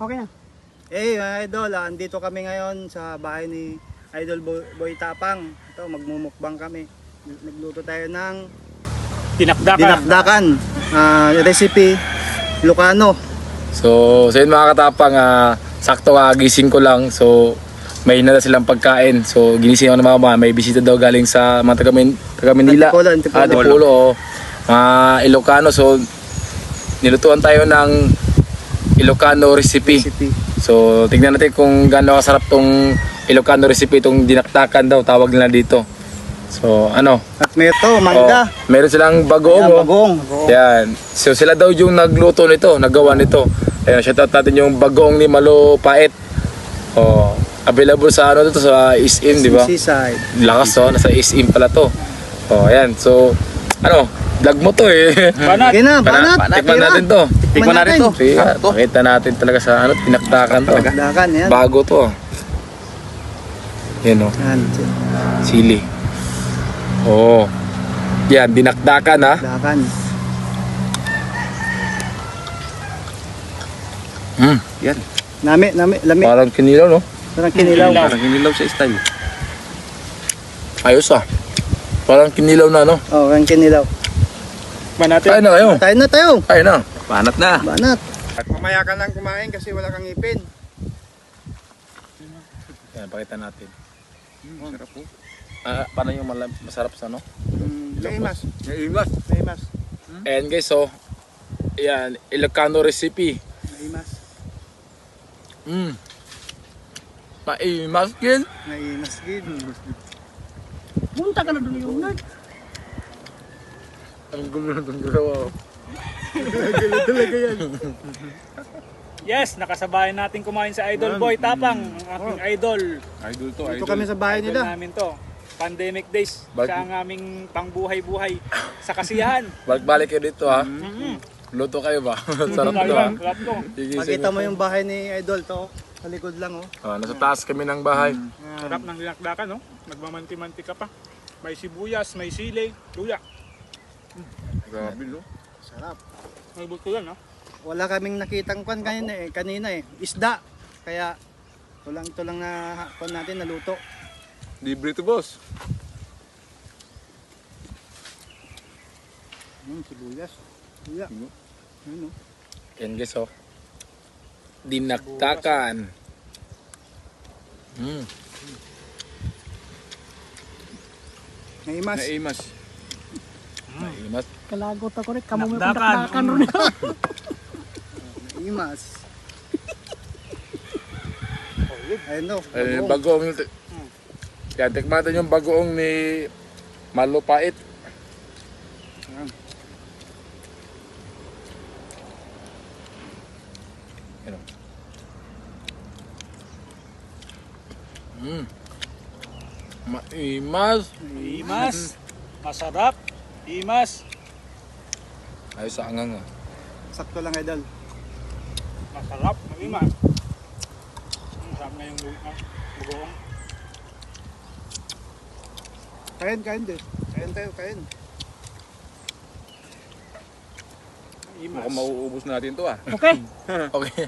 Okay na. Mga idol, andito kami ngayon sa bahay ni Idol Boy Tapang. Ito, magmumukbang kami. Nagluto tayo ng dinakdakan. Recipe Ilocano. So yun mga katapang, sakto gising ko lang. So may na silang pagkain. So ginising ako ng mama, may bisita daw galing sa mga taga Manila. Antipolo. Ilocano. So nilutuan tayo ng Ilocano recipe. So tignan natin kung gaano kasarap tong Ilocano recipe, itong dinakdakan daw tawag nila dito. So ano? At may ito, mangga. Meron silang bagoong. Bagong. Yan. So sila daw yung nagluto nito, naggawa nito. Ayan, shoutout natin yung bagoong ni Malo Pait. Oh, available sa ano dito sa SM, di ba? Seaside. Lakas nasa SM pala to. Oh, ayan. So ano, vlog mo to eh. Banat. Tikman natin to. Tikman natin to. Sige, makita natin talaga sa ano, tinakdakan to. Dinakdakan, yan. Bago to. Yan oh. Yan. Sili. Oh. Yan, dinakdakan ha. Dinakdakan. Yan. Lami. Parang kinilaw no? Parang kinilaw. Parang kinilaw sa style. Ayos ah. Parang kinilaw na no? Oh, parang kinilaw. Kain na kayo. Tayo na tayo. Kain na. Panat na. Banat. At mamaya ka lang kumain kasi wala kang ipin. Yan, pakita natin. Sarap po. Paano yung masarap sa ano? Naimas. And guys, so yan, Ilocano recipe. Naimas. Maimas kin. Naimas gid. Punta ka na doon yung nerd. Ang gulo na itong galawa. Talaga yan. Yes, nakasabayan natin kumain sa Idol Boy Tapang, ang aking idol. Idol to, Ito kami sa bahay Idol nila. namin to. Pandemic days, siya ang aming pangbuhay-buhay sa kasiyahan. Balik kayo dito ha. Luto kayo ba? Sarap to ha. Sarap to. Sige, Makita sige. mo yung bahay ni Idol to. Sa likod lang oh. Nasa taas kami ng bahay. Sarap ng dinakdakan, no? Nagmamanti-manti ka pa. May sibuyas, may sili, luya. Grabe no? Sarap. May buto yan, no? Wala kaming nakitang kwan kanina eh. Isda. Kaya ito lang na kwan natin naluto. Libre to boss. Sibuyas. Luya. Ano? Yan guys oh. Dinakdakan. Naimas. Maimas. Kalagot ako rin. Kamu may Dakdakan. pagdakdakan rin. Naimas. Ayun no. Bagoong. Yan, tikman natin yung bagoong ni Malo Pait. Yan oh. Maimas. Imas. Masarap. Imas. Ayos sa angang ah. Sakto lang Idol. Masarap. Imas. Masarap na yung bugoong. Kain din. Kain tayo, kain. Imas. Mukhang mauubos natin to ah. Okay. Okay.